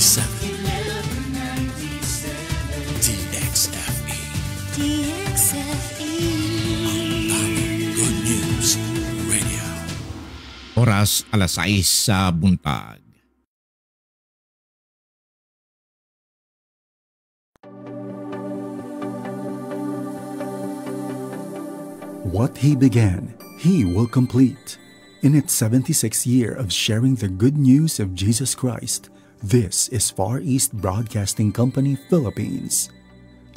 DXFE. Ang Good News Radio. Oras 6:00 sa buntag. What he began, he will complete. In its 76th year of sharing the good news of Jesus Christ, this is Far East Broadcasting Company, Philippines.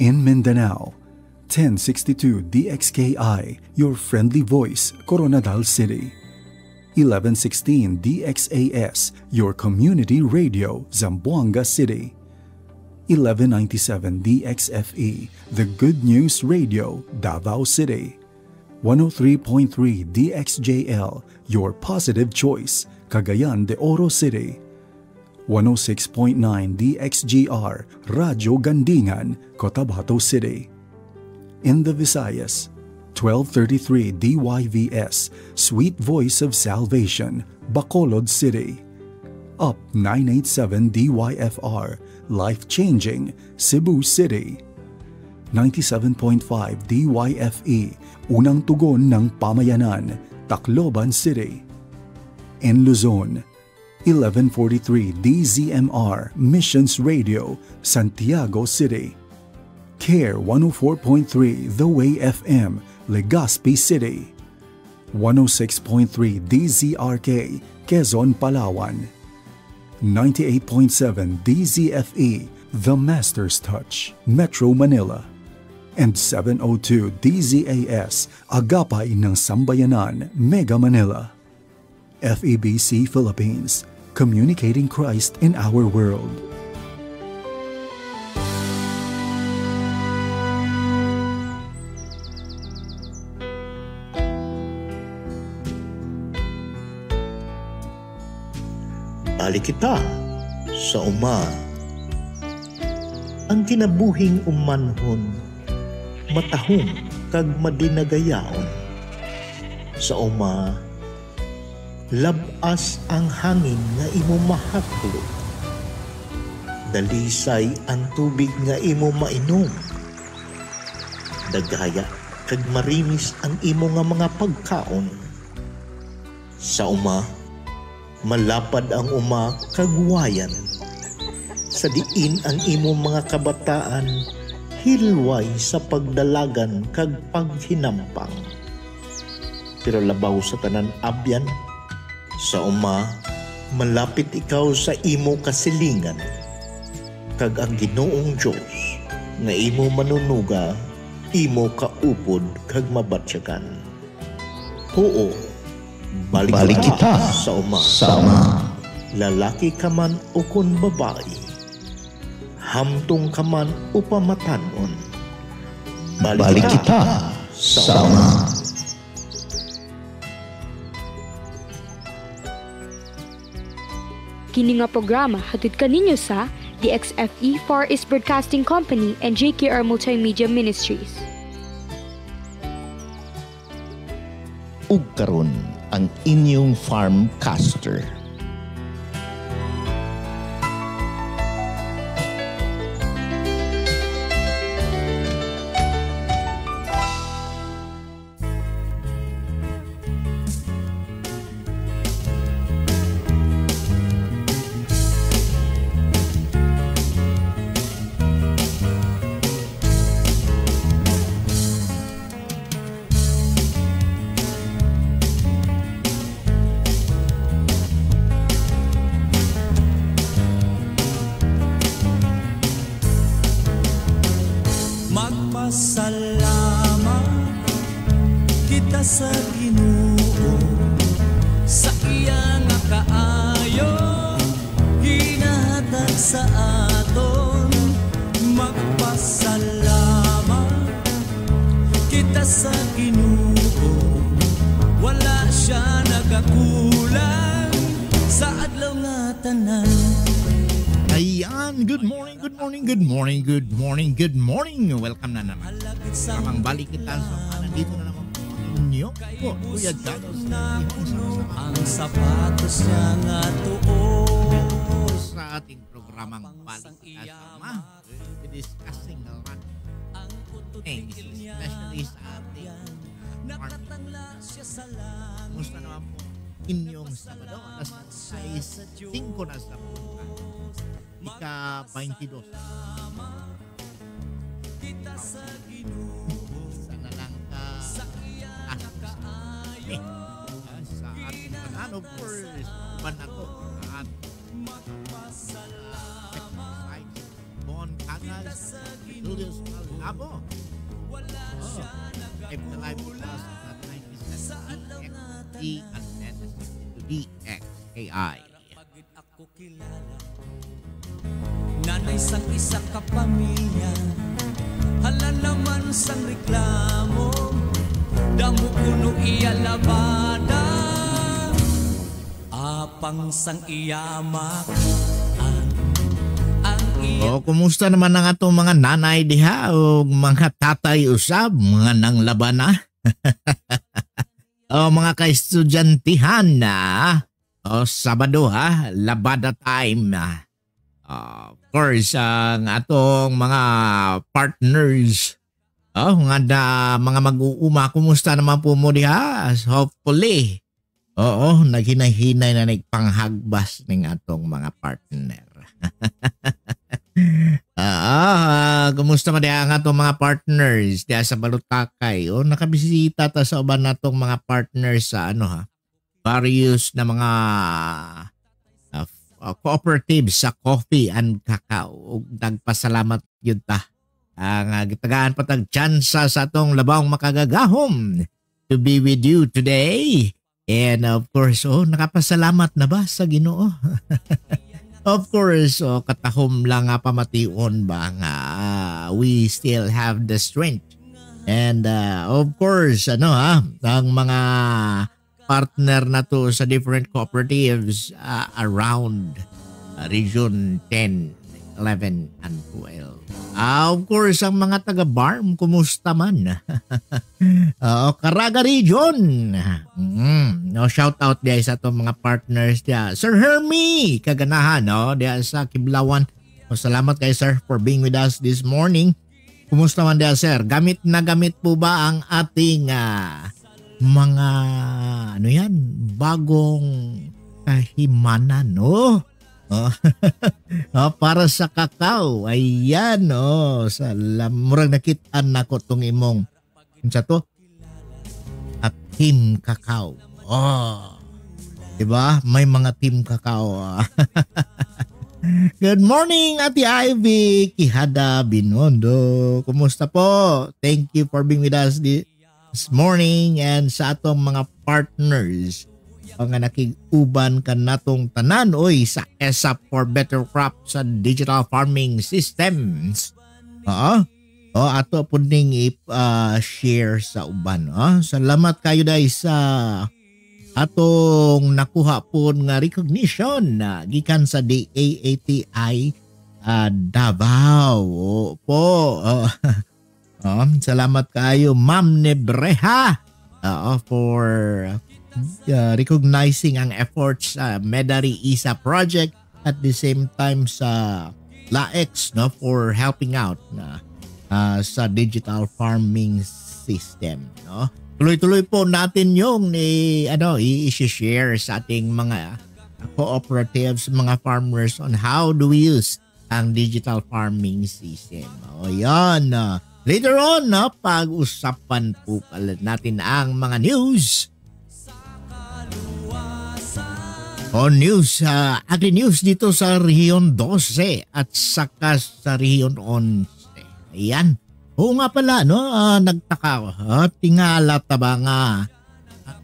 In Mindanao, 1062 DXKI, your friendly voice, Coronadal City. 1116 DXAS, your community radio, Zamboanga City. 1197 DXFE, the Good News Radio, Davao City. 103.3 DXJL, your positive choice, Cagayan de Oro City. 106.9 DXGR, Radyo Gandingan, Cotabato City. In the Visayas, 1233 DYVS, Sweet Voice of Salvation, Bacolod City. Up 987 DYFR, Life-Changing, Cebu City. 97.5 DYFE, Unang Tugon ng Pamayanan, Tacloban City. In Luzon, 1143 DZMR, Missions Radio, Santiago City. CARE 104.3 The Way FM, Legazpi City. 106.3 DZRK, Quezon, Palawan. 98.7 DZFE, The Master's Touch, Metro Manila. And 702 DZAS, Agapay ng Sambayanan, Mega Manila. FEBC Philippines, communicating Christ in our world. Balik kita sa uma. Ang kinabuhing umanhon, matahong kag madinagayaon. Sa uma, labas ang hangin nga imo mahaklo. Dalisay ang tubig nga imo mainom. Dagaya kag marimis ang imo nga mga pagkaon. Sa uma, malapad ang uma kagwayan. Sa diin ang imo mga kabataan, hilway sa pagdalagan kag paghinampang. Pero labaw sa tanan abyan, sa uma, malapit ikaw sa imo kasilingan, kag ang Ginoong Diyos nga imo manunuga, imo kaupod kag mabatsyagan. Oo, balik kita sa uma. Lalaki ka man o kun babae, hamtong ka man o pamatanon, balik kita sa uma. Kini nga programa hatid kaninyo sa DXFE Far East Broadcasting Company and JKR Multimedia Ministries. Ug karon ang inyong farmcaster. Magpasalamat kita sa Ginoo sa iya nga kaayo ginahatag sa aton. Magpasalamat kita sa Ginoo, wala siya nagakulang sa adlaw nga tanan. Ayan, good morning. Welcome na naman. Kamang balik kita sa nandito na naman po inyo. Kuya Janos. Ang sapatos niya nga tuon. Sa sa ating programang Balik Kita sa Uma. We'll be discussing a lot of things, especially sa ating farming. Kumusta naman po inyong Sabado? Ay 5 na sa punta. Ika-22. Sana lang ka sa ating kanan, of course, uban na to at Bon Cagas, Julius Malabo. Live na live with us at 97 XE at 10 DXAI. Nanay sang isa ka pamilya, hala naman sang reklamo, damo kuno iya labada, apang sang iyamak ang iya. Kumusta naman ang atong mga nanay diha o mga tatay usab, mga nang labana? Mga ka-estudyantihan na, Sabado ha, labada time na. Of course, ang atong mga partners, mga mag-uuma, kumusta naman po mo diha? Hopefully, naghinay-hinay na nagpanghagbas ng atong mga partner. Kumusta mo diha ang atong mga partners diha sa Balutakay? Nakabisita ta sa uban natong mga partners sa various na mga cooperatives sa coffee and cacao. Nagpasalamat yun ta. Ang gitagaan patag tsansa sa atong labang makagagahom to be with you today. And of course, nakapasalamat na ba sa Ginoo? Of course, katahom lang nga pamation ba nga we still have the strength. And of course, ang mga partner na to sa different cooperatives around Region 10, 11, and 12. Of course, ang mga taga-Barm, kumusta man? Caraga Region. Shout out diya sa itong mga partners diya. Sir Hermie, kaganahan diya sa Kiblawan. Salamat kay sir for being with us this morning. Kumusta man diya sir? Gamit na gamit po ba ang ating mga bagong kahimanan para sa kakao? Ayan murag nakitaan nako tong imong team kakao. Diba? May mga team kakao. Good morning, Ate Ivy Quijada Binondo. Kumusta po? Thank you for being with us this morning, and sa atong mga partners nga nakig-uban ka natong tanan sa ESAP for Better Crops sa Digital Farming Systems. Ato po ning share sa uban. Salamat kayo dahil sa atong nakuha po nga recognition gikan sa DAATI Davao po. Salamat kayo Ma'am Nebreha for recognizing ang efforts sa Medari ISA project, at the same time sa LAEX for helping out sa digital farming system. Tuloy-tuloy po natin yung i-share sa ating mga cooperatives, mga farmers on how do we use ang digital farming system. Yan. Later on, pag-usapan po pala natin ang mga news. Agri-news dito sa Rehiyon 12 at saka sa Rehiyon 11. Ayan. Nga pala, nagtaka ko. Tingala taba nga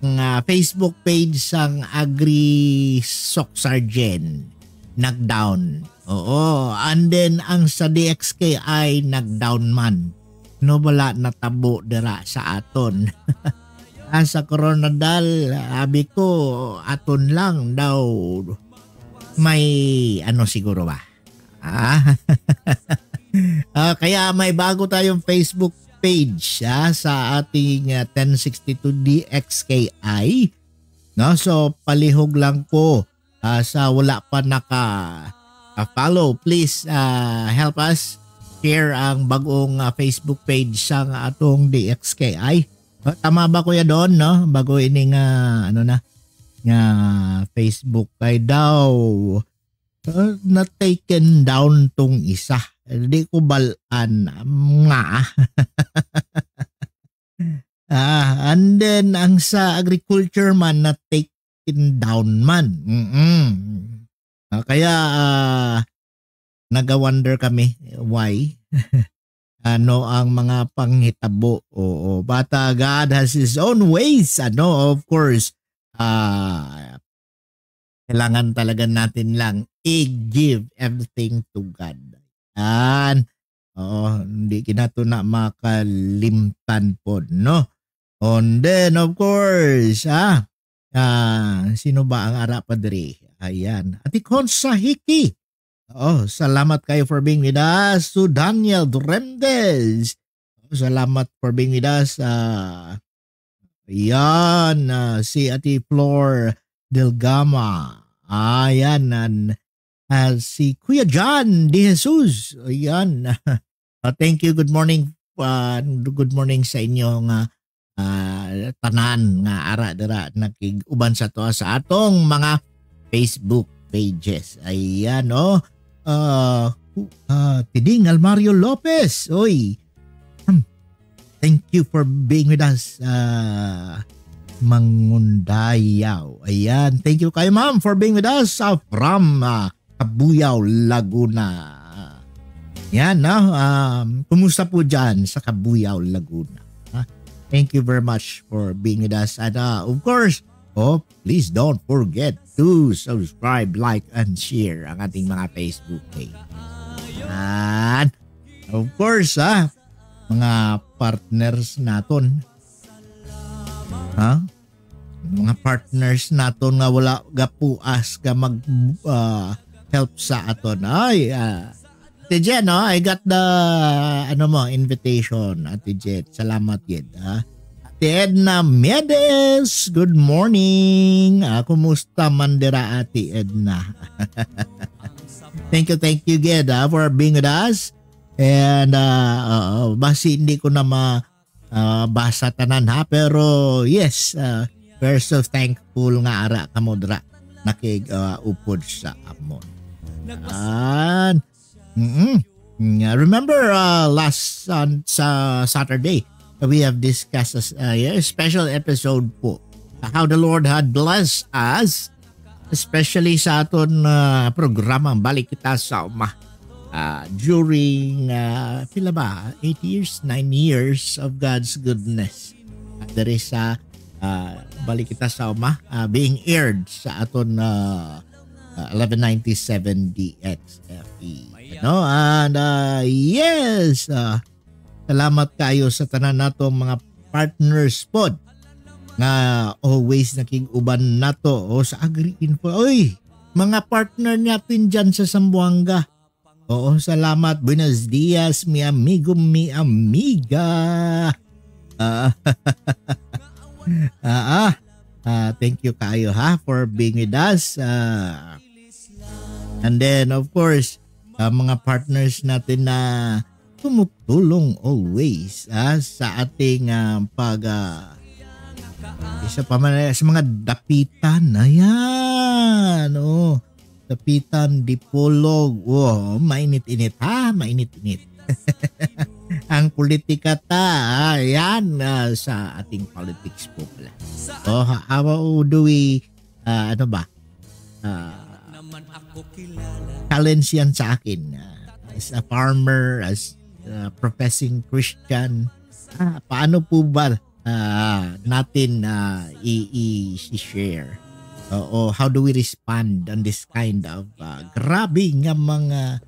ang Facebook page sang Agri-Soc Sergeant nag-down. And then ang sa DXKI nag-down man. Wala natabo dira sa aton. Sa Coronadal, abi ko aton lang daw may siguro ba? Kaya may bago tayong Facebook page sa ating 1062 DXKI. So palihog lang po sa wala pa follow. Please help us share ang bagong Facebook page sa atong DXKI. Tama ba kuya doon, no? Bago ini nga Facebook kay daw na taken down tong isa. Hindi ko balaan nga. And then ang sa agriculture man na taken down man. Kaya naga-wonder kami why. Ano ang mga panghitabo. Oo, bata God has His own ways. Of course, kailangan talaga natin lang i-give everything to God. Yan. Hindi kinato na makalimtan po, no? And then, of course, sino ba ang ara padre? Ayan. Ati Konsa Hiki. Salamat kayo for being with us. To Daniel Duremdes. Salamat for being with us. Ayan. Si Ati Flor Delgama. Ayan. Si Kuya John De Jesus. Ayan. Thank you. Good morning. Good morning sa inyong tanan nga ara dira nakig-uban sa to sa atong mga Facebook pages. Ayan, Tiding Almario Lopez. Oy. Thank you for being with us. Mangundayaw. Ayan. Thank you kayo ma'am for being with us from Cabuyao, Laguna. Yan, kumusta po dyan sa Cabuyao, Laguna? Thank you very much for being with us. And of course, please don't forget to subscribe, like, and share ang ating mga Facebook page. And of course, mga partners naton. Mga partners naton nga wala gapuas ka mag help sa aton. Ate Jen, I got the invitation. Ate Jen, salamat Jen. Ate Edna Medes, good morning. Kumusta mandira Ate Edna? Thank you Ged for being with us. And basi hindi ko na basa tanan pero yes, we're so thankful nga ara kamodra nakig-upod sa amon. Remember last Saturday we have discussed a special episode po how the Lord had blessed us, especially sa aton programa Balik Kita sa Uma during 8 years, 9 years of God's goodness. There is Balik Kita sa Uma being aired sa aton 1197 DXFE. And yes, salamat kayo sa tanan nato mga partners pod nga always nakig-uban nato sa Agri-Info. Oy, mga partner natin dyan sa Zamboanga. Salamat. Buenos dias, mi amigo, mi amiga. Thank you kayo for being with us. And then of course, mga partners natin na tumutulong always sa ating isa pa man sa mga dapitan. Ayan. Dapitan, Dipolog. Mainit-init mainit-init. Ang politika ayan sa ating politics po pala. How do we challenge yan sa akin as a farmer, as a professing Christian. Paano po ba natin i-share? How do we respond on this kind of grabe nga mga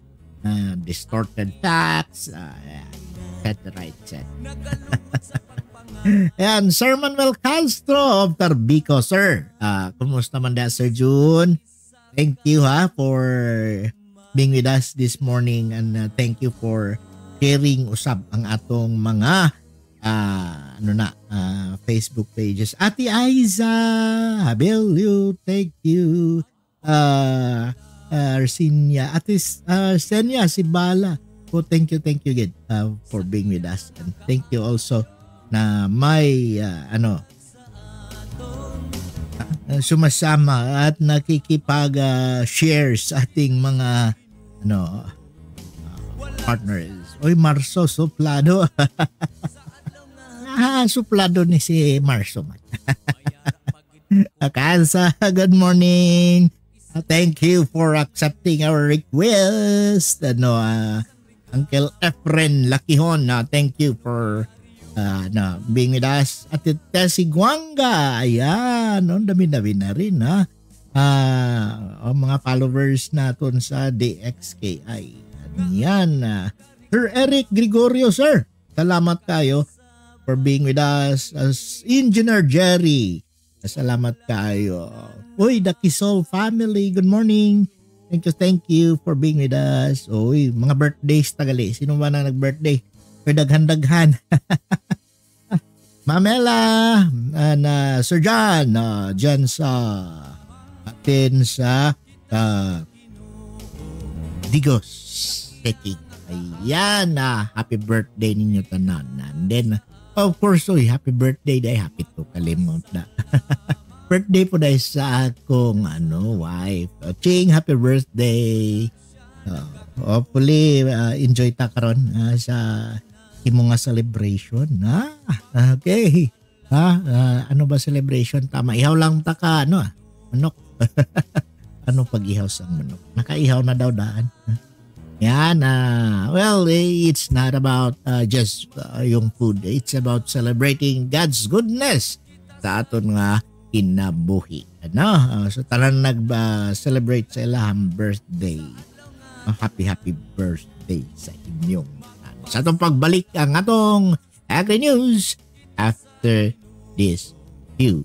distorted facts, etc. Ayan, Sir Manuel Castro of Tarbico, sir. Kumusta man da, Sir June? Thank you for being with us this morning, and thank you for sharing usab ang atong mga Facebook pages. Ate Aiza, Habel you, thank you. Arsinia, Arsenia Sibala. So thank you again for being with us. And thank you also na may sumasama at nakikipag-share sa ating mga partners. Oy, Marso Suplado. Suplado ni si Marso man. Kansa, good morning. Thank you for accepting our request. Uncle Efren Lakihon, thank you for being with us. At si Guanga, ayan, dami-dami na rin mga followers natin sa DXKI. Ayan, Sir Eric Gregorio, sir, salamat kayo for being with us. As Engineer Jerry, salamat kayo. Uy, the Kisol family, good morning. Thank you for being with us. Uy, mga birthdays tagali. Sino ba na nag-birthday? Daghan-daghan. Mamela, Sir John, dyan sa atin sa Digos City. Ayan, happy birthday ninyo tanan. And then, of course, happy birthday day. Happy to kalimot na. Birthday po dahil sa akong wife. Ching, happy birthday. Hopefully, enjoy ta karon sa imo nga celebration. Okay. Ano ba celebration? Tama, ihaw lang ta ka, manok. Ano pag-ihaw sa manok? Nakaihaw na daw daan. Yan, well, it's not about just yung food. It's about celebrating God's goodness sa aton nga kinabuhi. So tanan nag-celebrate sa ilahang birthday. Happy birthday sa inyong. Sa atong pagbalik ang atong Agri-News after this few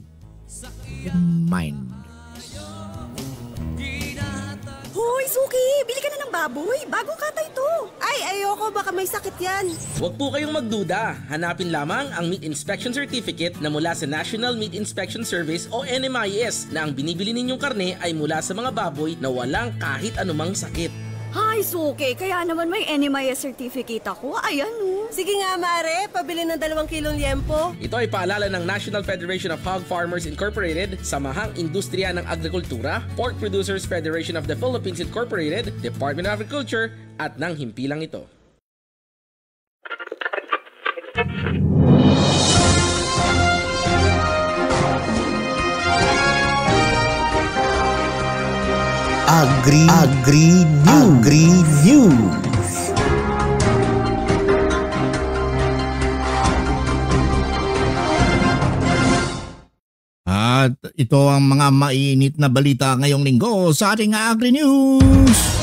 reminders. Hoy, Suki! Bili ka na ng baboy! Bagong kata ito! Ay, ayoko! Baka may sakit yan! Huwag po kayong magduda. Hanapin lamang ang Meat Inspection Certificate na mula sa National Meat Inspection Service o NMIS na ang binibili ninyong karne ay mula sa mga baboy na walang kahit anumang sakit. Hay, Suki! Kaya naman may NMIS certificate ako. Ayan, Sige nga, Mare. Pabili ng 2 kilong liempo. Ito ay paalala ng National Federation of Hog Farmers Incorporated, Samahang Industriya ng Agrikultura, Pork Producers Federation of the Philippines Incorporated, Department of Agriculture, at ng himpilang ito. Agri-News. At ito ang mga mainit na balita ngayong linggo sa ating Agri-News.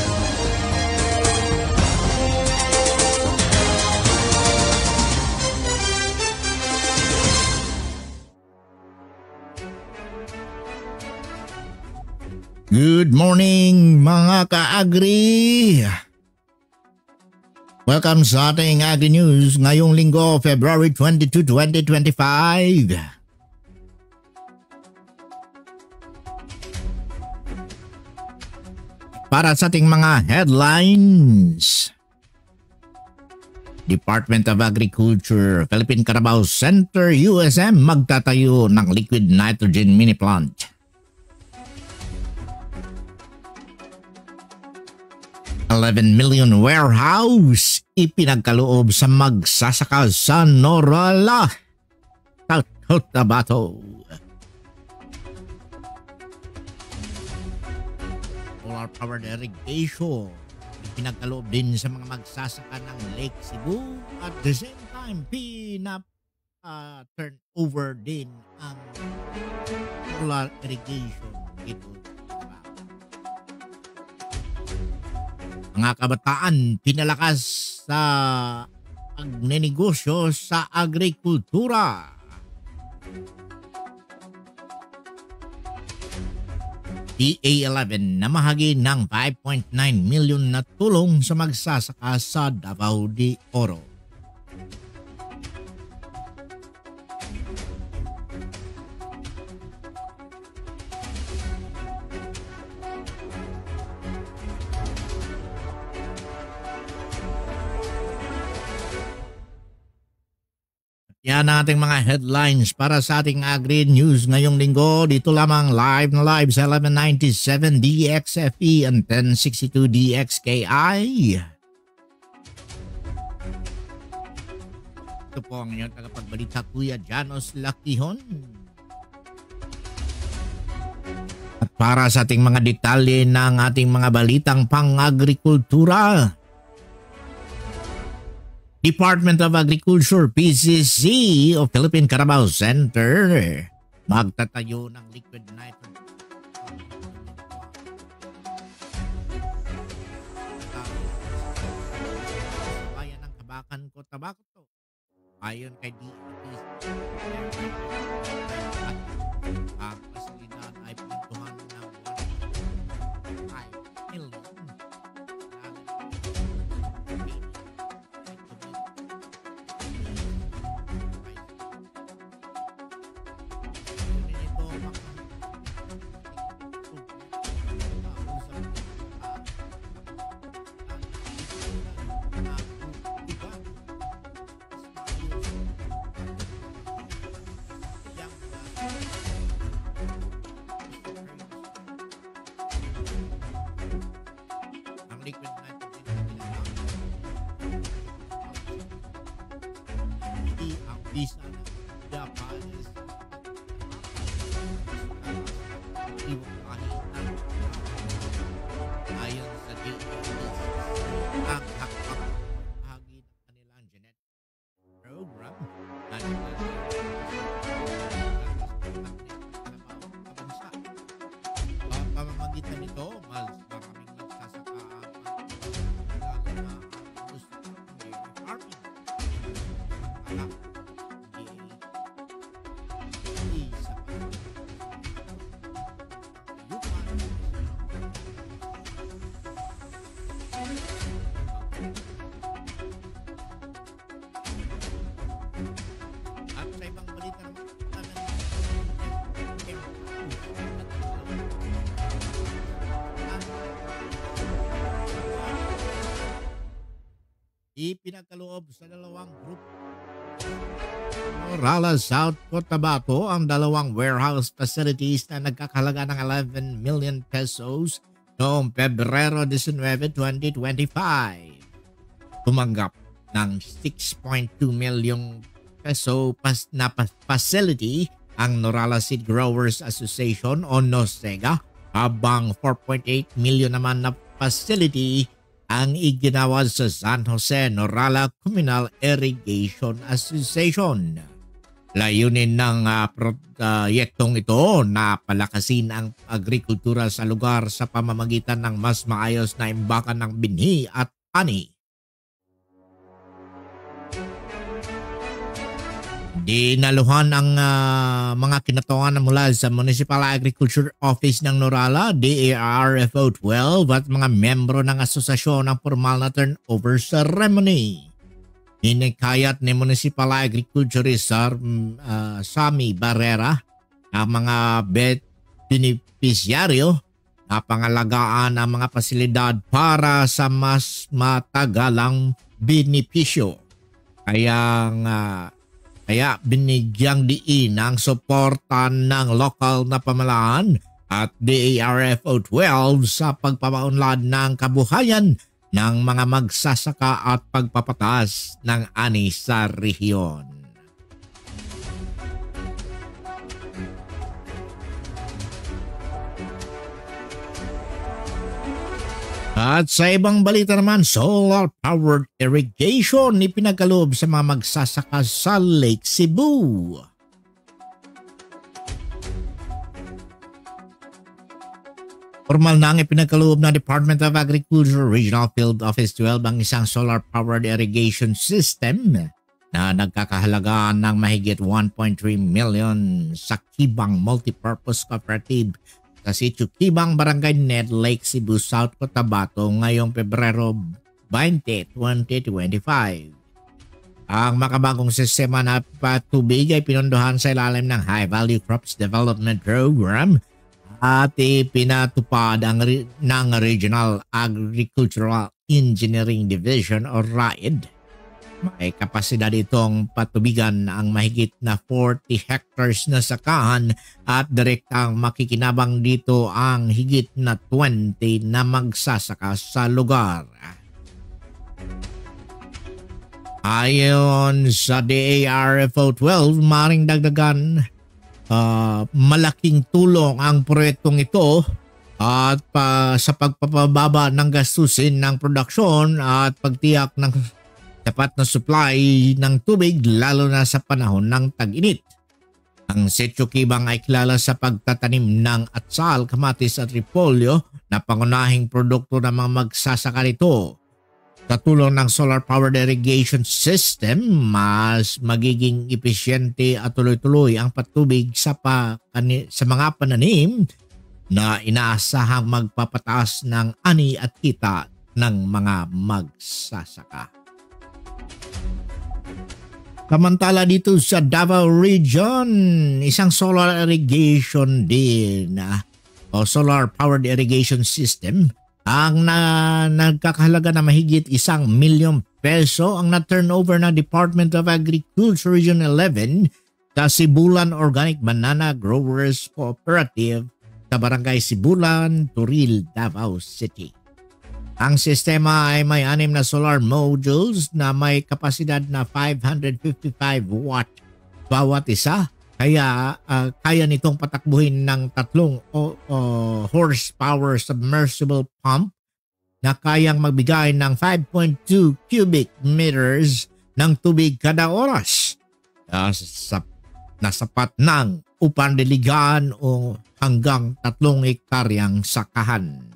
Good morning mga ka-agri! Welcome sa ating Agri-News ngayong linggo, February 22, 2025. Para sa ating mga headlines, Department of Agriculture, Philippine Carabao Center, USM magtatayo ng liquid nitrogen mini plant. 11 million warehouse ipinagkaloob sa magsasaka sa Norala, South Cotabato. Solar powered irrigation ipinagkaloob din sa mga magsasaka ng Lake Cebu. At the same time, turn over din ang solar irrigation dito. Mga kabataan pinalakas sa pagnenegosyo sa agrikultura. PA11 namahagi ng 5.9 million na tulong sa magsasaka sa Davao de Oro. Yan ang ating mga headlines para sa ating Agri-News ngayong linggo. Dito lamang live na live sa 1197 DXFE and 1062 DXKI. Ito po ang inyong tagapagbalita, Kuya Janos Lakihon. At para sa ating mga detalye ng ating mga balitang pang-agrikultura, Department of Agriculture, PCC o Philippine Carabao Center magtatayo ng liquid nitrogen bayan ng Kabakan, Cotabato. Ayon kay DOT, ang pasilidad ay pintuhan ng 1.5 million. Liquid nitrogen ang visa ng Japanese ayon sa DOT ang hakbang bahagi ng kanilang genetic program na bansa. Ang pamamagitan nito, mas maraming magsasaka at sa ibang balita ipinagkaloob sa dalawang group Norala South Cotabato ang dalawang warehouse facilities na nagkakahalaga ng 11 million pesos noong Pebrero 19, 2025. Tumanggap ng 6.2 million peso na facility ang Norala Seed Growers Association o NOSEGA, habang 4.8 million naman na facility ang iginawa sa San Jose Norala Communal Irrigation Association. Layunin ng proyektong ito na palakasin ang agrikultura sa lugar sa pamamagitan ng mas maayos na imbakan ng binhi at ani. Dinaluhan ang mga kinatawan mula sa Municipal Agriculture Office ng Norala, DARFO 12 at mga membro ng asosasyon ng formal na turnover ceremony. Hinikayat ni Municipal Agriculturist Sammy Barrera ang mga benepisyaryo na pangalagaan ang mga pasilidad para sa mas matagalang benepisyo. Kaya binigyang diin ang suporta ng lokal na pamahalaan at DARFO 12 sa pagpapaunlad ng kabuhayan ng mga magsasaka at pagpapatas ng ani sa rehiyon. At sa ibang balita naman, solar-powered irrigation ipinagkaloob sa mga magsasaka sa Lake Cebu. Formal na ang ipinagkaloob ng Department of Agriculture Regional Field Office 12 ang isang solar-powered irrigation system na nagkakahalaga ng mahigit 1.3 million sa Kibang Multipurpose Cooperative sa Sitio Kibang, Barangay Ned, Lake Cebu, South Cotabato ngayong Pebrero 20, 2025. Ang makabagong sistema na patubig ay pinondohan sa ilalim ng High Value Crops Development Program at ipinatupad ng Regional Agricultural Engineering Division o RAED. May kapasidad itong patubigan ang mahigit na 40 hectares na sakahan at direktang makikinabang dito ang higit na 20 na magsasaka sa lugar. Ayon sa DARFO 12, maring dagdagan, malaking tulong ang proyektong ito at sa pagpapababa ng gastusin ng produksyon at pagtiyak ng sapat na supply ng tubig lalo na sa panahon ng tag-init. Ang Sitio Kibang ay kilala sa pagtatanim ng atsal, kamatis at repolyo na pangunahing produkto ng mga magsasaka nito. Sa tulong ng solar-powered irrigation system, mas magiging epesyente at tuloy-tuloy ang patubig sa mga pananim na inaasahang magpapataas ng ani at kita ng mga magsasaka. Samantala dito sa Davao Region, isang solar irrigation din o solar powered irrigation system ang nagkakahalaga na mahigit 1 million peso ang na-turnover ng Department of Agriculture Region 11 sa Sibulan Organic Banana Growers Cooperative sa Barangay Sibulan, Turil, Davao City. Ang sistema ay may 6 na solar modules na may kapasidad na 555 watt bawat isa. Kaya kaya nitong patakbuhin ng 3 horsepower submersible pump na kayang magbigay ng 5.2 cubic meters ng tubig kada oras. Na sapat ng upang diligan o hanggang 3 hektaryang sakahan.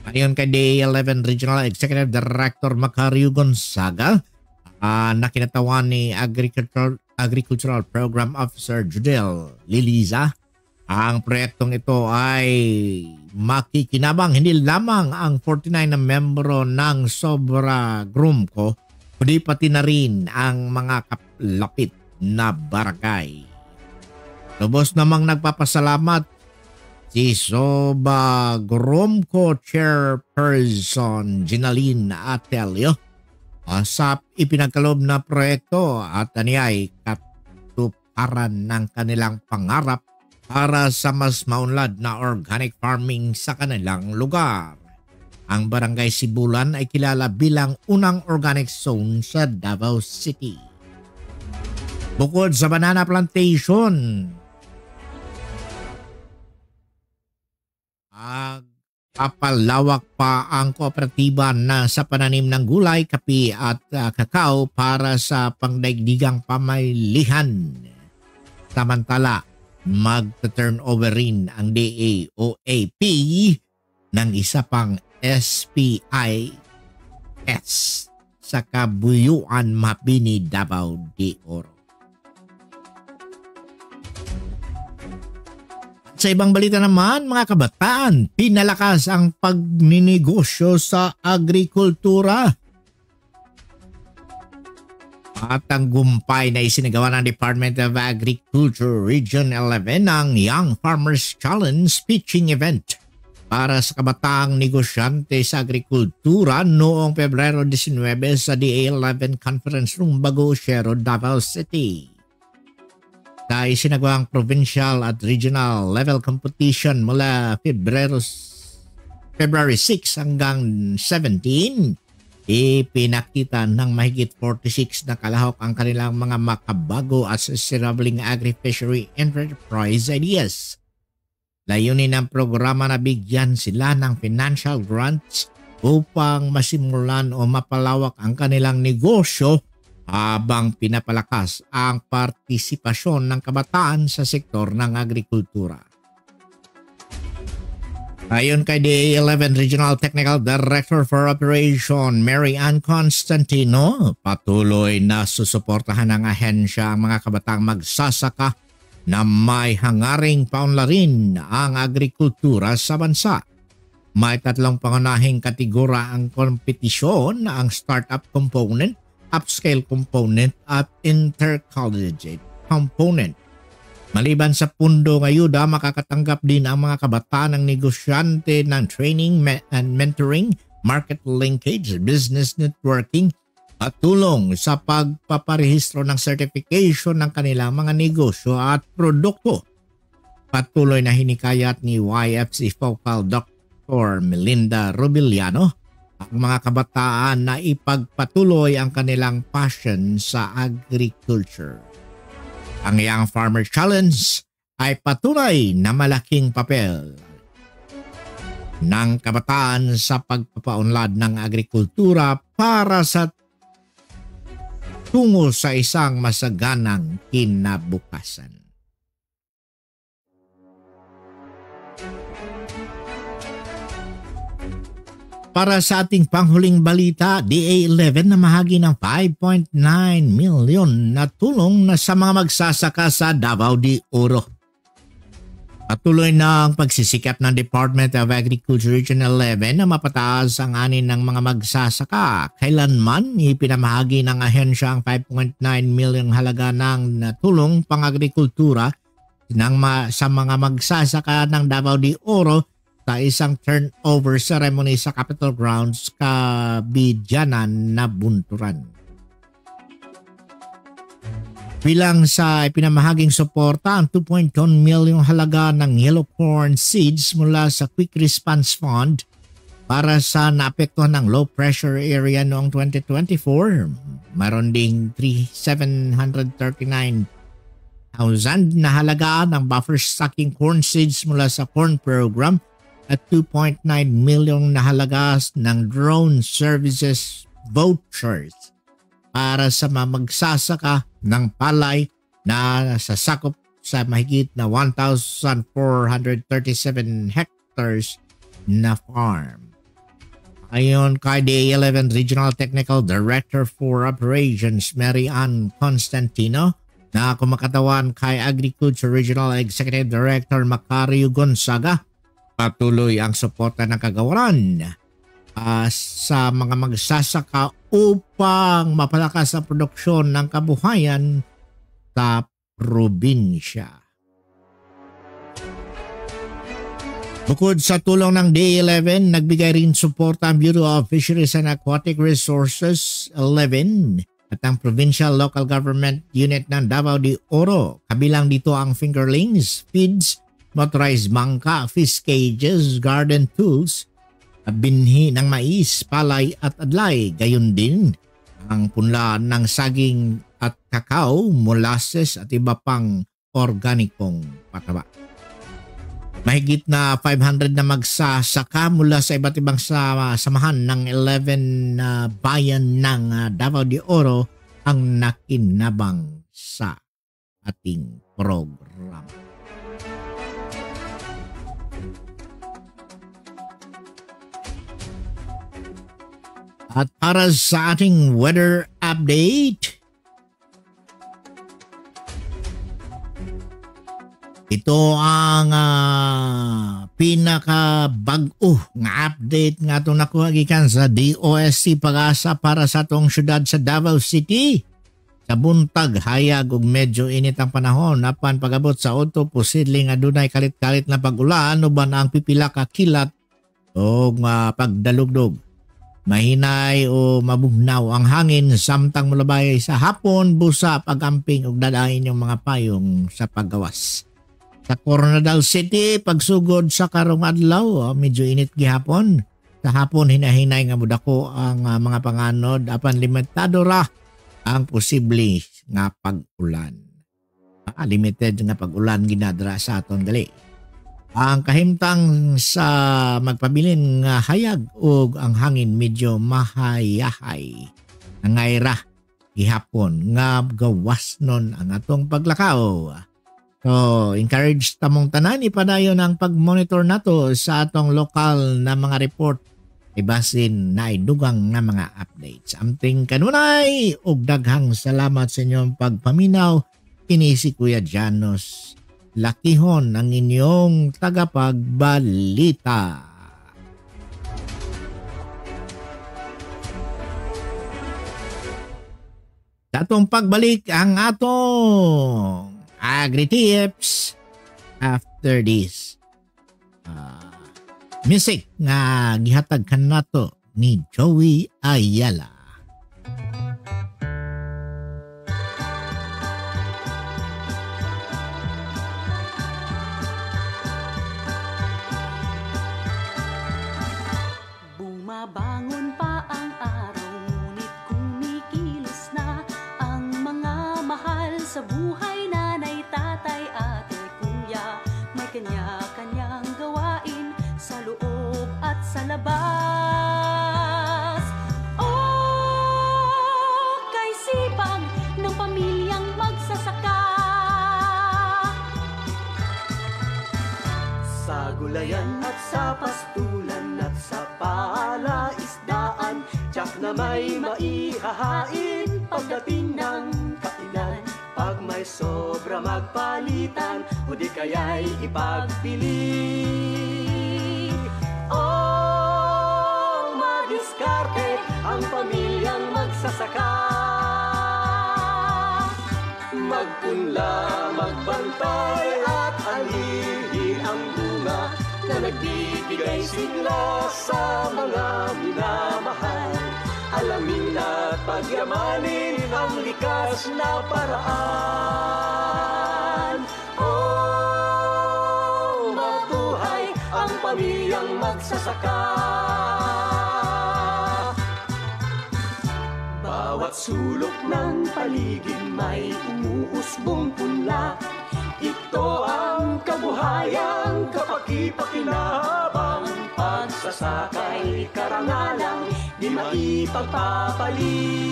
Ayon kay DA11 Regional Executive Director Macario Gonzaga, na kinatawan ni Agricultural Program Officer Judel Liliza, ang proyektong ito ay makikinabang hindi lamang ang 49 na membro ng Sobra Grumco, kundi pati na rin ang mga kapalapit na barangay. Lubos namang nagpapasalamat si Soba Grumco Chairperson Ginaline Atelio sa ipinagkaloob na proyekto at aniyay katuparan ng kanilang pangarap para sa mas maunlad na organic farming sa kanilang lugar. Ang Barangay Sibulan ay kilala bilang unang organic zone sa Davao City. Bukod sa banana plantation, papalawak pa ang kooperatiba na sa pananim ng gulay, kape at kakao para sa pangdaigdigang pamilihan. Samantala, mag-turnover rin ang DAOAP ng isa pang SPIS sa Kabuyuan, Mapini, Davao de Oro. Sa ibang balita naman, mga kabataan, pinalakas ang pagninegosyo sa agrikultura. At ang gumpay na isinagawa ng Department of Agriculture Region 11 ang Young Farmers Challenge Pitching Event para sa kabataang negosyante sa agrikultura noong Pebrero 19 sa DA11 Conference Room, Baguio, Davao City. Sa isinagawang provincial at regional level competition mula February 6 hanggang 17, ipinakita ng mahigit 46 na kalahok ang kanilang mga makabago at sustainable agri-fishery enterprise ideas. Layunin ng programa na bigyan sila ng financial grants upang masimulan o mapalawak ang kanilang negosyo habang pinapalakas ang partisipasyon ng kabataan sa sektor ng agrikultura. Ayon kay DA11 Regional Technical Director for Operation Mary Ann Constantino, patuloy na susuportahan ng ahensya ang mga kabataang magsasaka na may hangaring paunlarin ang agrikultura sa bansa. May 3 pangunahing kategorya ang kompetisyon, ang startup component, upscale component at intercollegiate component. Maliban sa pundong ayuda, makakatanggap din ang mga kabataan ng negosyante ng training and mentoring, market linkage, business networking at tulong sa pagpaparehistro ng certification ng kanilang mga negosyo at produkto. Patuloy na hinikayat ni YFC Focal Dr. Melinda Rubiliano ang mga kabataan na ipagpatuloy ang kanilang passion sa agriculture. Ang Young Farmer Challenge ay patunay na malaking papel ng kabataan sa pagpapaunlad ng agrikultura para sa tungo sa isang masaganang kinabukasan. Para sa ating panghuling balita, DA11 na mahagi ng 5.9 million na tulong na sa mga magsasaka sa Davao de Oro. Patuloy na ang pagsisikap ng Department of Agriculture Regional 11 na mapataas ang anin ng mga magsasaka. Kailanman ipinamahagi ng ahensya ang 5.9 million halaga ng tulong pang-agrikultura sa mga magsasaka ng Davao de Oro sa isang turnover ceremony sa Capitol Grounds, Kabidyanan na Bunturan. Bilang sa ipinamahaging suporta ang 2.1 million halaga ng yellow corn seeds mula sa Quick Response Fund para sa naapektuhan ng low pressure area noong 2024. Mayroon ding 739,000 na halaga ng buffer stocking corn seeds mula sa corn program at 2.9 million na halaga ng drone services vouchers para sa mga magsasaka ng palay na sasakop sa mahigit na 1,437 hectares na farm. Ayon kay DA11 Regional Technical Director for Operations Mary Ann Constantino na kumakatawan kay Agriculture Regional Executive Director Macario Gonzaga, patuloy ang suporta ng kagawaran sa mga magsasaka upang mapalakas ang produksyon ng kabuhayan sa probinsya. Bukod sa tulong ng DA11, nagbigay rin suporta ang Bureau of Fisheries and Aquatic Resources 11 at ang Provincial Local Government Unit ng Davao de Oro. Kabilang dito ang fingerlings, feeds, motorized bangka, fish cages, garden tools, binhi ng mais, palay at adlay. Gayon din ang punla ng saging at kakao, molasses at iba pang organikong pataba. Mahigit na 500 na magsasaka mula sa iba't ibang samahan ng 11 bayan ng Davao de Oro ang nakinabang sa ating program. At para sa ating weather update, ito ang pinaka-bag-o nga update nga itong nakuha gikan sa DOST Pag-asa para sa itong syudad sa Davao City. Sa buntag, hayag ug medyo init ang panahon. Apan pag-abot sa auto, posibleng adunay kalit-kalit na pag-ulan uban ang pipila ka kilat o pagdalugdog. Mahinay o mabugnaw ang hangin samtang mulabay sa hapon, busa, pagamping ug dadain yung mga payong sa paggawas. Sa Coronadal City, pagsugod sa karong adlaw, medyo init gihapon. Sa hapon, hinahinay nga mudako ang mga panganod, apan limitado ra ang posible nga pag-ulan. Limited nga pag-ulan ginadra sa aton gali. Ang kahimtang sa magpabilin nga hayag ug ang hangin medyo mahayahay. Nangayra gihapon nga gawas nun ang atong paglakaw. So, encourage tamong tanan ipadayon ang pag-monitor nato sa atong lokal na mga report. Ibasin na dugang na mga updates. Amting kanunay ug daghang salamat sa inyong pagpaminaw. Kini si Kuya Janos Lakihon ang inyong tagapagbalita. Sa atong pagbalik ang atong Agri-Tips after this music nga gihatag kanato ni Joey Ayala. labas. Kay sipag ng pamilyang magsasaka. Sa gulayan at sa pastulan at sa palaisdaan, tiyak na may maihahain pagdating ng kainan. Pag may sobra magpalitan, o di kaya'y ipagpili. Madiskarte ang pamilyang magsasaka. Magpunla, magbantay at alihi ang bunga na nagbibigay sigla sa mga minamahal. Alamin at pagyamanin ang likas na paraan. Mabuhay ang pamilyang magsasaka. Bawat sulok ng paligid may umuusbong punla. Ito ang kabuhayan, kapaki-pakinahabang pagsasakay, karangalang di maipagpapalit.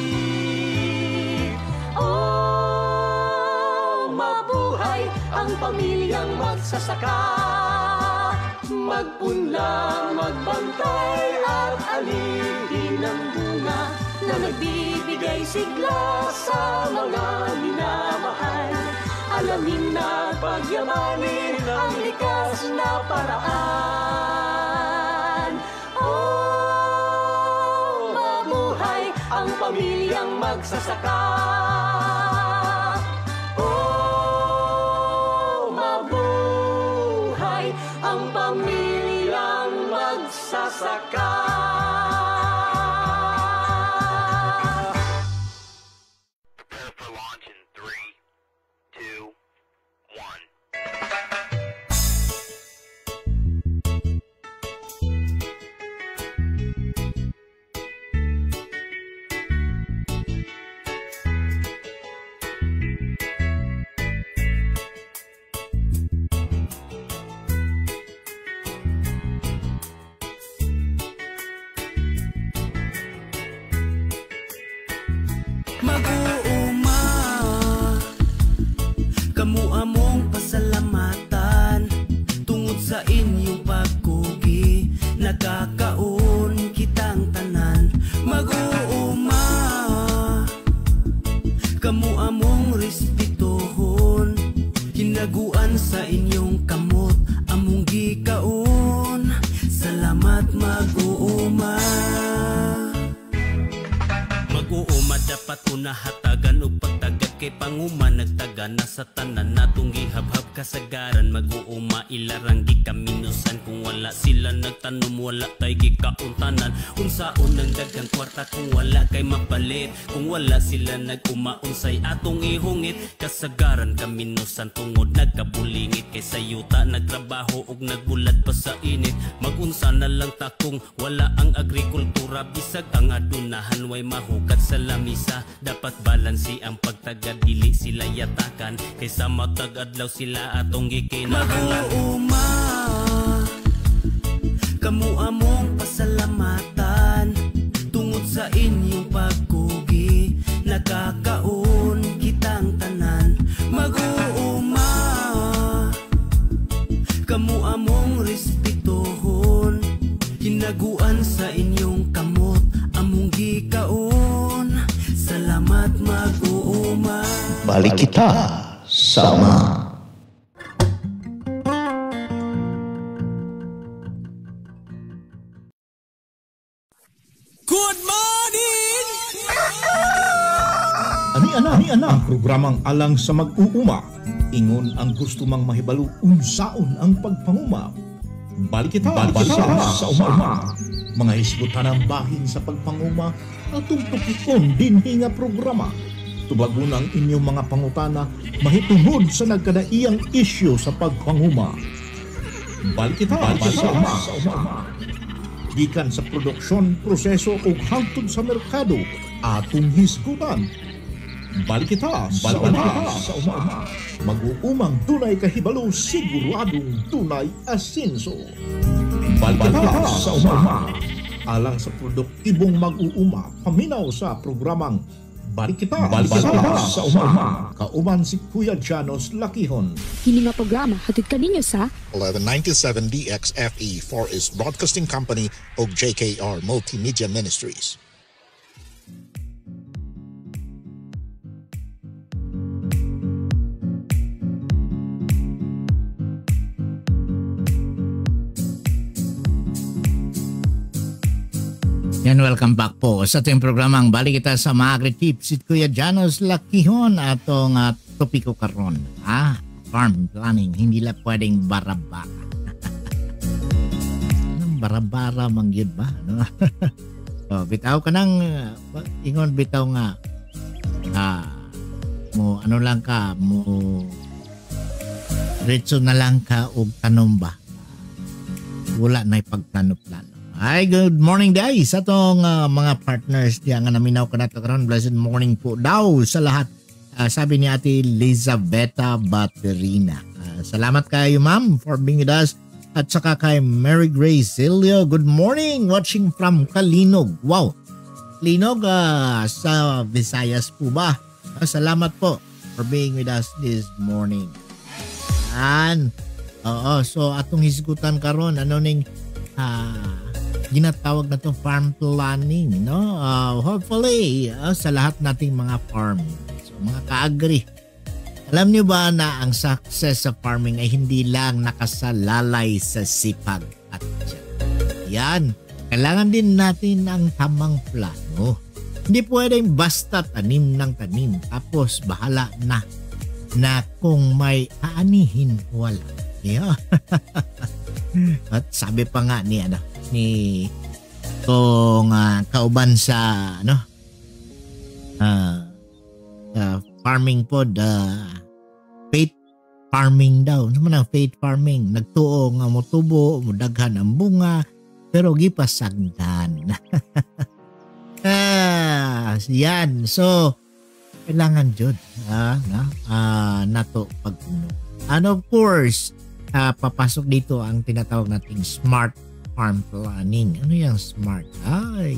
Mabuhay ang pamilyang magsasaka. Magpunla, magbantay at alihin ang bunga na nagbibigay sigla sa mga minamahal. Alamin na pagyamanin ang likas na paraan. Mabuhay ang pamilyang magsasaka. Mabuhay ang pamilyang magsasaka. Mag-uuma, kamu among pasalamatan tungod sa inyong pagkugi, nakakaon kitang tanan. Mag-uuma, kamu among respetuhon, hinaguan sa inyong kamot among gikaon. Salamat mag-uuma. Mag-uuma dapat unahatagan og pagtagad kay panguma nagtaga na sa tanan natong gihabhab kasagaran. Mag-uuma ilarang gikaminusan kung wala sila nagtanom, wala tay gikauntanan. Unsaon ang daghang kwarta kung wala kay mapalit, kung wala sila nag-uma unsay atong ihungit. Kasagaran kaminusan tungod nagkabulingit kay sayuta nagtrabaho og nagbulat pa sa init. Magunsa na lang ta kung wala ang agrikultura, bisag ang adunahan way mahukat sa lamisa. Dapat balansi ang pagtagad, dili sila yatakan kaysa matag adlaw sila atong gikinahanglan. Mag-uuma, kamu among pasalamatan tungod sa inyong pagkugi, nakakaon kitang tanan. Mag-uuma, kamu among respetuhon, hinaguan sa inyong kamot among gikaon. Salamat mag-uuma. Balik kita sama. Good morning! Ani-ana ang programang alang sa mag-uuma. Ingon ang gusto mang mahibalo unsaon ang pagpanguma. Balik kita sa uma. Mga hisgutan ang bahin sa pagpanguma atong tukikon dinhi nga programa. Tubagon ang inyong mga pangutana mahitungod sa nagkadaiyang isyu sa pagpanguma. Balik kita sa uma. Gikan sa produksyon, proseso o hangtod sa merkado atong hisgutan. Balik kita sa uma. Mag-uumang tunay kahibalo, siguradong tunay asinso. Balita sa Uma. Alang sa produktibong mag-uuma, paminaw sa programang Balita sa Uma. Kauban si Kuya Janos Lakihon. Kini nga programa hatid kaninyo sa 1197 DXFE Far East Broadcasting Company o JKR Multimedia Ministries. Yan, welcome back po sa ating programang Balik Kita sa mga Agri-Tips. Si Kuya Janos Lakihon atong topiko karon. Farm planning, hindi lang pwedeng barabara. Anong barabara mangyud ba? No? So, bitaw ka nang, ingon bitaw nga, mo ano lang ka, mo diretso na lang ka og tanom ba? Wala na ipagplano-plano. Hi, good morning guys sa atong mga partners diya nga naminaw ka nato karon. Blessed morning po daw sa lahat. Sabi ni Ate Elizabeta Baterina. Salamat kayo ma'am for being with us. At saka kay Mary Grace Silio, good morning, watching from Kalinog. Wow, Kalinog sa Visayas po ba? Salamat po for being with us this morning. And so atong hisgutan karon ano ning ginatawag na to farm planning, no? Hopefully sa lahat nating mga farm, so mga ka-agri, alam niyo ba na ang success sa farming ay hindi lang nakasalalay sa sipag at tiyan. Yan, kailangan din natin ang tamang plano. Hindi pwedeng basta tanim ng tanim tapos bahala na kung may aanihin wala. Yeah. At sabi pa nga ni kung kauban sa farming pod, faith farming daw. Ano man ang faith farming? Nagtuo nga motubo, mudaghan ang bunga, pero gipasagdan. Yan. So, kailangan jud nato pagpuno. And of course, papasok dito ang tinatawag nating smart farm planning. Ano yung smart?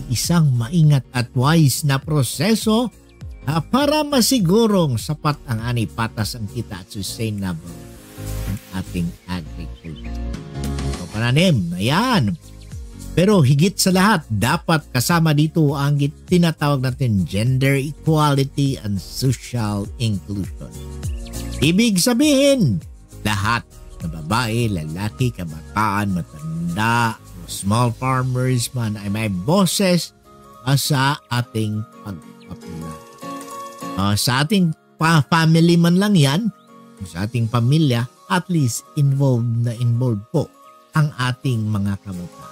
Isang maingat at wise na proseso para masigurong sapat ang ani, patas ang kita at sustainable ang ating agriculture. So, pananim, ayan. Pero higit sa lahat, dapat kasama dito ang tinatawag natin gender equality and social inclusion. Ibig sabihin, lahat na babae, lalaki, kabataan, matanda, small farmers man ay may boses sa ating pagpapila. Sa ating family man lang yan, sa ating pamilya, at least involved po ang ating mga kabataan.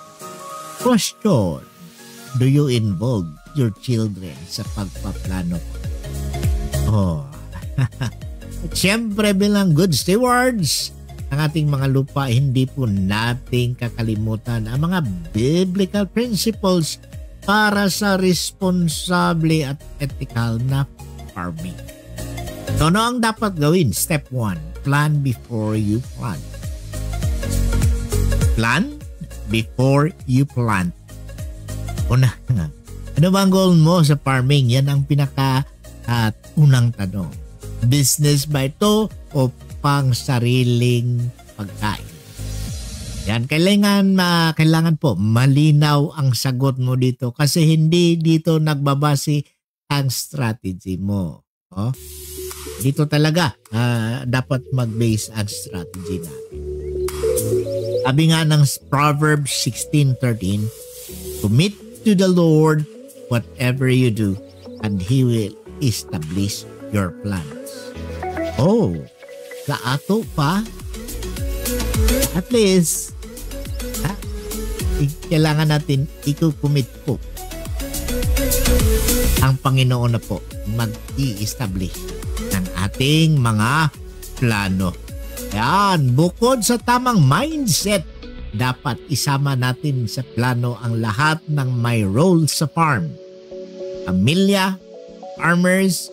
Question, do you involve your children sa pagpaplano? At syempre bilang good stewards ang ating mga lupa, hindi po nating kakalimutan ang mga biblical principles para sa responsable at ethical na farming. So, ano ang dapat gawin? Step 1, plan before you plant. Plan before you plant. Una, ano ba ang goal mo sa farming? Yan ang unang tanong. Business ba ito o pang sariling pagkain? Yan, kailangan po malinaw ang sagot mo dito kasi hindi dito nagbabase ang strategy mo. Dito talaga dapat mag-base ang strategy natin. Sabi nga ng Proverbs 16:13, commit to the Lord whatever you do and He will establish your plans. Sa ato pa, at least, kailangan natin i-commit po. Ang Panginoon na po mag-i-establish ng ating mga plano. Yan, bukod sa tamang mindset, dapat isama natin sa plano ang lahat ng may role sa farm. Pamilya, farmers,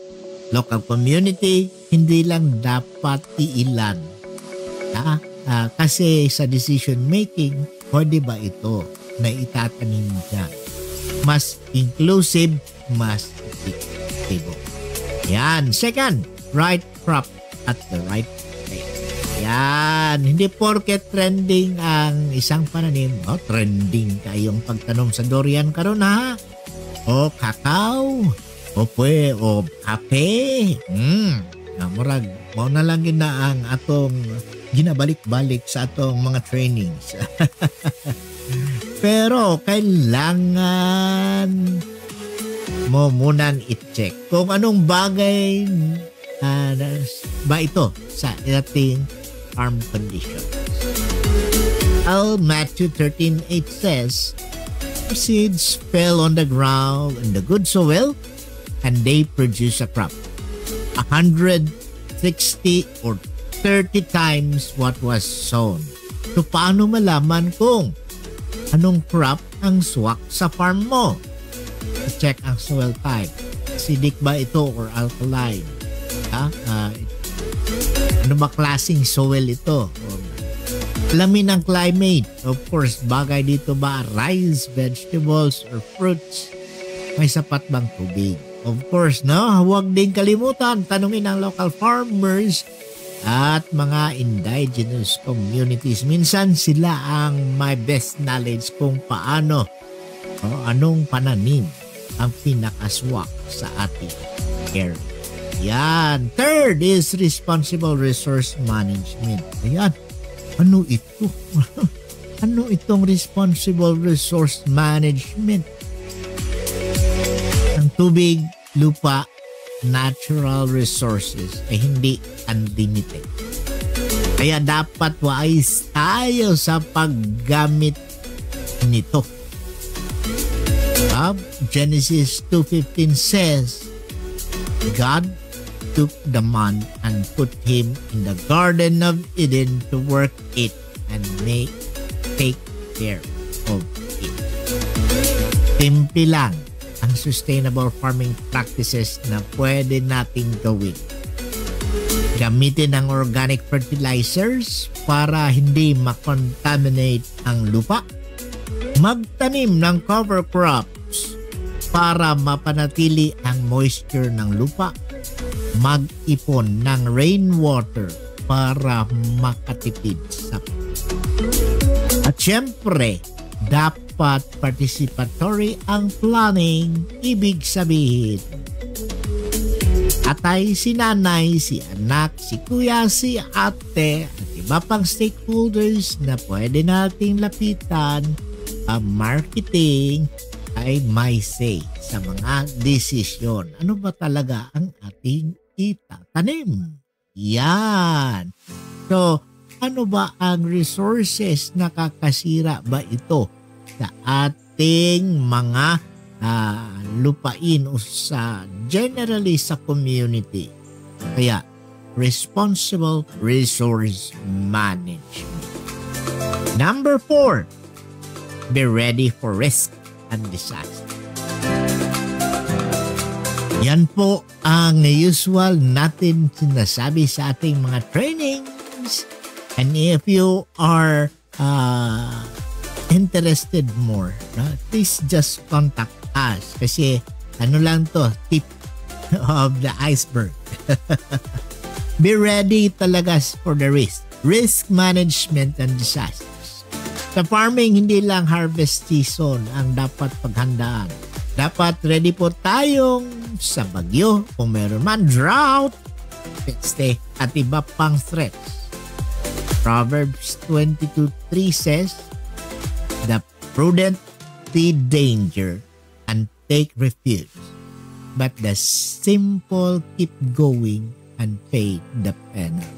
local community, hindi lang dapat iilan. Kasi sa decision making, pwede ba ito na itatanim niya? Mas inclusive, mas effective. Yan. Second, right crop at the right place. Yan. Hindi porket trending ang isang pananim. Trending kayong pagtanom sa durian karon ha. O kakao. O kape. Murag, mo na lang na ang atong ginabalik-balik sa atong mga trainings. Pero kailangan mo munang i-check kung anong bagay ba ito sa ating farm conditions. Matthew 13:8 says, "The seeds fell on the ground in the good soil, and they produce a crop 160 or 30 times what was sown." So paano malaman kung anong crop ang swak sa farm mo? I-check ang soil type. Acidic ba ito or alkaline? Ano ba klaseng soil ito? Alamin ang climate. Of course, bagay dito ba rice, vegetables, or fruits? May sapat bang tubig? Of course, no? Huwag din kalimutan, tanungin ang local farmers at mga indigenous communities. Minsan sila ang may best knowledge kung paano o anong pananim ang pinakaswak sa ating area. Yan. Third is responsible resource management. Ayan. Ano ito? Ano itong responsible resource management? Ang tubig, lupa, natural resources ay hindi unlimited. Kaya dapat wise tayo sa paggamit nito. Genesis 2:15 says, God took the man and put him in the Garden of Eden to work it and take care of it. Simple lang ang sustainable farming practices na pwede nating gawin. Gamitin ang organic fertilizers para hindi makontaminate ang lupa. Magtanim ng cover crops para mapanatili ang moisture ng lupa. Mag-ipon ng rainwater para makatipid sa At syempre, dapat participatory ang planning. Ibig sabihin, atay si nanay, si anak, si kuya, si ate, at iba pang stakeholders na pwede nating lapitan. Ang marketing ay may say sa mga desisyon. Ano ba talaga ang ating itatanim? Yan. So, ano ba ang resources na kakasira ba ito sa ating mga lupain o sa generally sa community? Kaya, responsible resource management. Number 4, be ready for risk and disaster. Yan po ang usual natin sinasabi sa ating mga trainings. And if you are interested more, please just contact us. Kasi ano lang to, tip of the iceberg. Be ready talaga for the risk. Risk management and disasters. Sa farming, hindi lang harvest season ang dapat paghandaan. Dapat ready po tayong sa bagyo, kung meron man drought, peste, at iba pang threats. Proverbs 22:3 says, "The prudent see danger and take refuge, but the simple keep going and pay the penalty."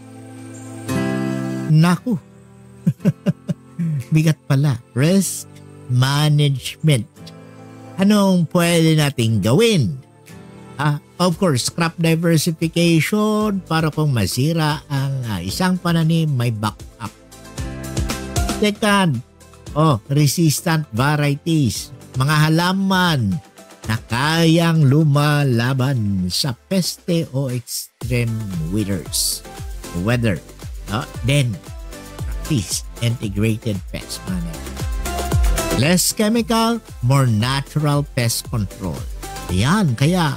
Naku! Bigat pala. Risk management. Anong pwede nating gawin? Of course, crop diversification para kung masira ang isang pananim, may backup. Second, resistant varieties. Mga halaman na kayang lumalaban sa peste o extreme weather. Then, practice integrated pest management. Less chemical, more natural pest control. Ayan, kaya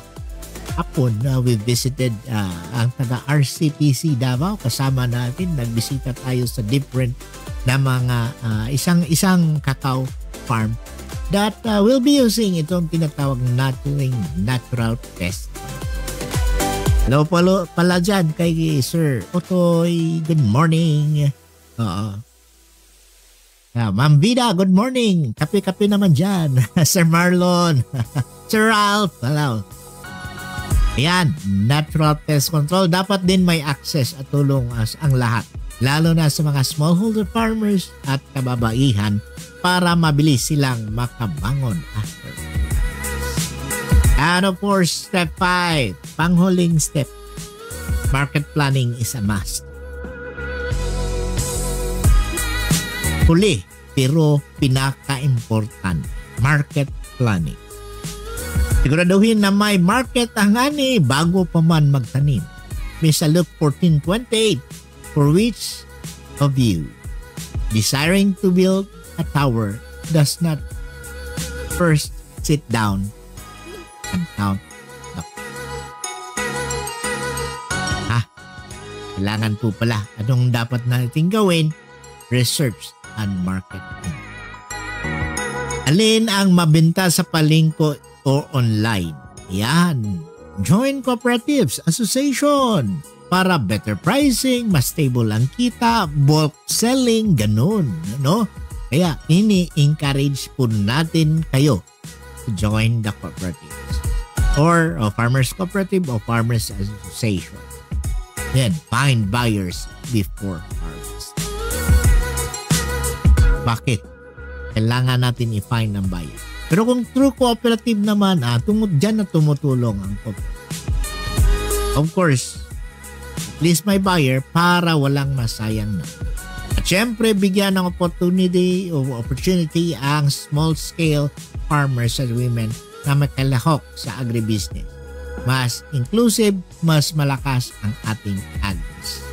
hapon we visited ang taga RCPC Davao. Kasama natin, nagbisita tayo sa different na mga isang cacao farm that will be using itong tinatawag nating natural pest. Hello pala dyan kay Sir Otoy. Good morning. Ma'am Vida, good morning. Kape-kape naman dyan. Sir Marlon. Sir Ralph. Hello. Ayan, natural pest control. Dapat din may access at tulong ang lahat. Lalo na sa mga smallholder farmers at kababaihan para mabilis silang makabangon after. And of course, step 5, panghuling step. Market planning is a must. Huli, pero pinaka-important, market planning. Siguraduhin na may market ang ani bago pa man magtanim. Misa Luke 14:28, for which of you, desiring to build a tower, does not first sit down and count the kailangan po pala anong dapat natin gawin? Research and marketing. Alin ang mabenta sa palengke o online? Yan. Join cooperatives, association para better pricing, mas stable ang kita, bulk selling, ganun. No? Kaya ini-encourage po natin kayo to join the cooperatives or farmers cooperative o farmers association. Then find buyers before harvest. Bakit? Kailangan natin i-find ang buyer. Pero kung true cooperative naman, dyan na tumutulong ang cooperative. Of course, at least may buyer para walang masayang na. At syempre, bigyan ng opportunity ang small-scale farmers and women na makalahok sa agribusiness. Mas inclusive, mas malakas ang ating agribusiness.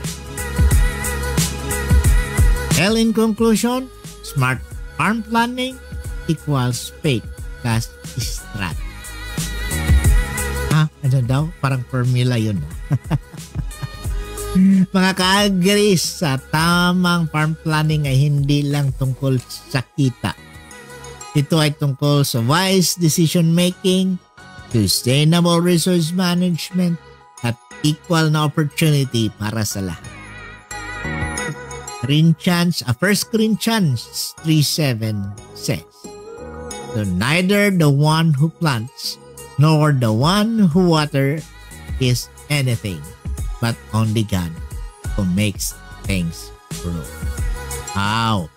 Well, in conclusion, smart farm planning equals faith plus strategy. Ano daw? Parang formula yun. Mga ka-agris, sa tamang farm planning ay hindi lang tungkol sa kita. Ito ay tungkol sa wise decision making, sustainable resource management, at equal na opportunity para sa lahat. 1 Corinthians 3:7 says, "So neither the one who plants nor the one who waters is anything, but only God who makes things grow." Wow!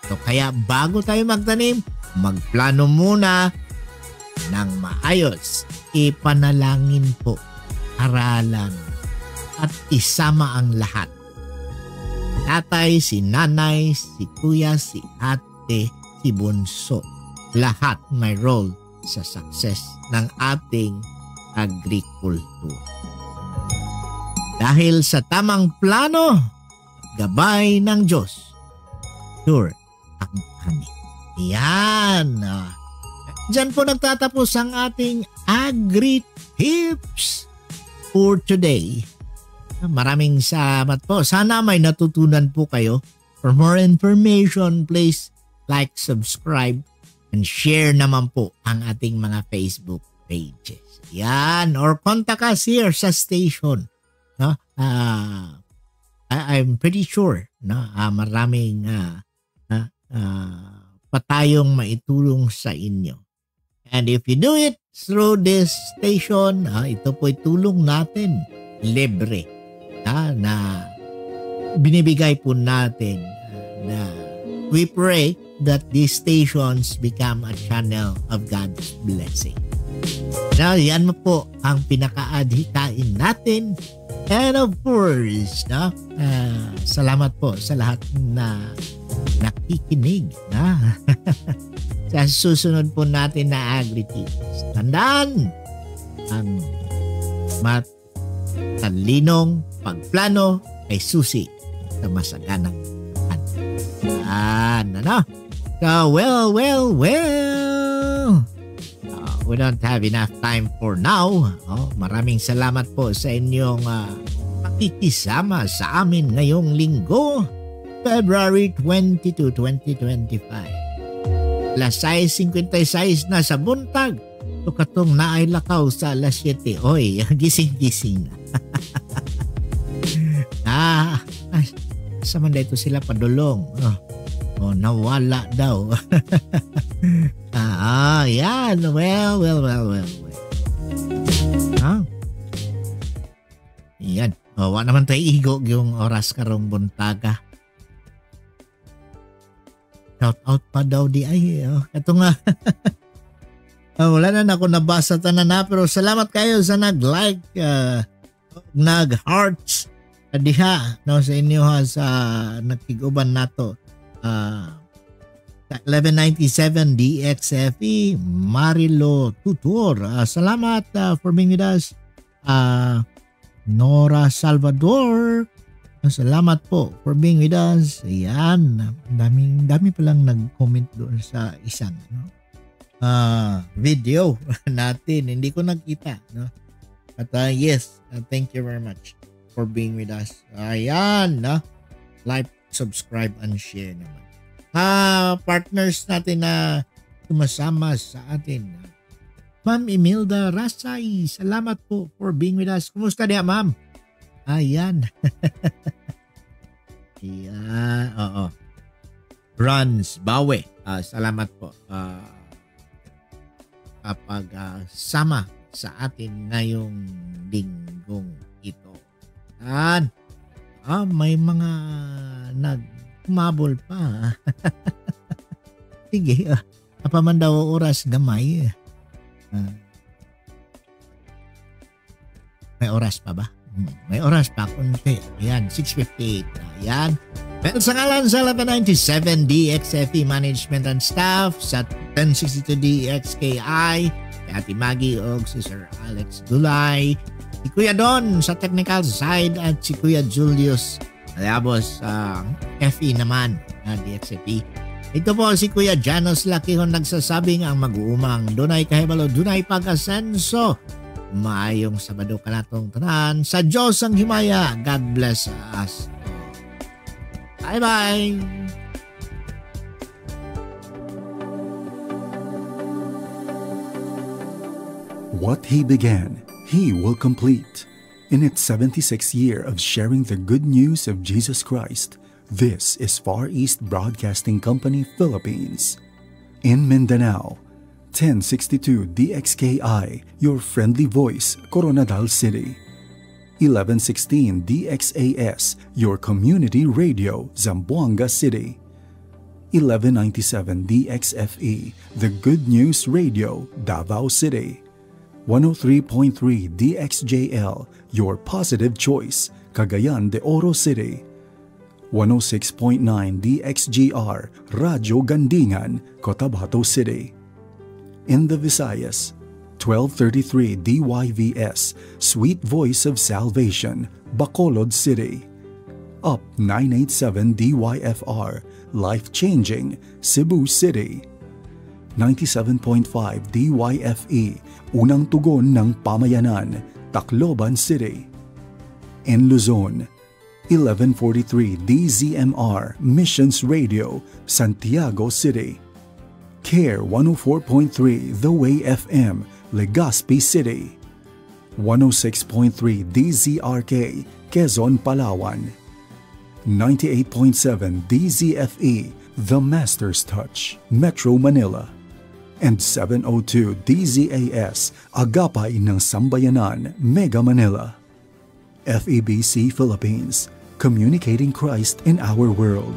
So kaya bago tayo magtanim, magplano muna ng maayos. Ipanalangin po, aralan, at isama ang lahat. Tatay, si nanay, si kuya, si ate, si bunso. Lahat may role sa success ng ating agrikultura. Dahil sa tamang plano, gabay ng Diyos, sure ang amin. Yan. Diyan po nagtatapos ang ating agri-tips for today. Maraming salamat po. Sana may natutunan po kayo. For more information, please like, subscribe, and share naman po ang ating mga Facebook pages. Yan. Or contact us here sa station. No? I'm pretty sure maraming patayong maitulong sa inyo. And if you do it through this station, ito po itulong natin. Libre. Na binibigay po natin na we pray that these stations become a channel of God's blessing. Now, yan mo po ang pinaka-adhikain natin. And of course, salamat po sa lahat na nakikinig. Sa susunod po natin na agri-tips. Tandaan ang matalinong pagplano ay susi sa masaganang So, well. We don't have enough time for now. Maraming salamat po sa inyong pakikisama sa amin ngayong linggo, February 22, 2025. Alas 6:56 na sa buntag. So katong naay lakaw sa alas 7. Oy, gising-gising na. Saman dito sila padulong. Nawala daw. Yan. Well. Yan. Wa naman tayo igog yung oras karong buntaga. Shout out pa daw di ay. Ito nga. Wala na ako nabasa tanan na, pero salamat kayo sa nag-like, nag-hearts diha no sa inyo sa nagtiguban nato. 1197 DXFE Marilo Tutor. Salamat for being with us. Nora Salvador. Salamat po for being with us. Ayan. Dami palang nag-comment doon sa isang video natin. Hindi ko nakita. No? At yes, thank you very much for being with us. Ayan. Like, subscribe, and share naman. Partners natin na sumasama sa atin. Ma'am Imelda Rasay, salamat po for being with us. Kumusta diya, ma'am? Ayan. Yeah, oo. Bronze Bawe, salamat po. Kapag sama sa atin ngayong linggong ito. Ayan. May mga nagkumabol pa. Sige, apa man daw oras gamay. May oras pa ba? May oras pa kunti. Ayan, 6:58. Ayan. Pero sa ngalan sa 1197 DXFE Management and Staff, sa 1062 DXKI, kay Ate Maggie o si Sir Alex Dulay, si Kuya Don sa technical side at si Kuya Julius Alabos sa FE naman na DXFE. Ito po si Kuya Janos Lakihon nagsasabing ang mag-uumang dunay kahibalo, dunay pag-asenso. Maayong Sabado ka natong tanan. Sa Diyos ang himaya. God bless us. Bye-bye! What He began, He will complete. In its 76th year of sharing the good news of Jesus Christ, this is Far East Broadcasting Company, Philippines. In Mindanao, 1062 DXKI, your friendly voice, Coronadal City. 1116 DXAS, your community radio, Zamboanga City. 1197 DXFE, the Good News Radio, Davao City. 103.3 DXJL, your positive choice, Cagayan de Oro City. 106.9 DXGR, Radyo Gandingan, Cotabato City. In the Visayas, 1233 DYVS, Sweet Voice of Salvation, Bacolod City. Up 987 DYFR, Life Changing, Cebu City. 97.5 DYFE, Unang Tugon ng Pamayanan, Tacloban City. In Luzon, 1143 DZMR, Missions Radio, Santiago City. CARE 104.3 The Way FM, Legazpi City. 106.3 DZRK, Quezon, Palawan. 98.7 DZFE, The Master's Touch, Metro Manila. And 702 DZAS, Agapay ng Sambayanan, Mega Manila. FEBC Philippines, communicating Christ in our world.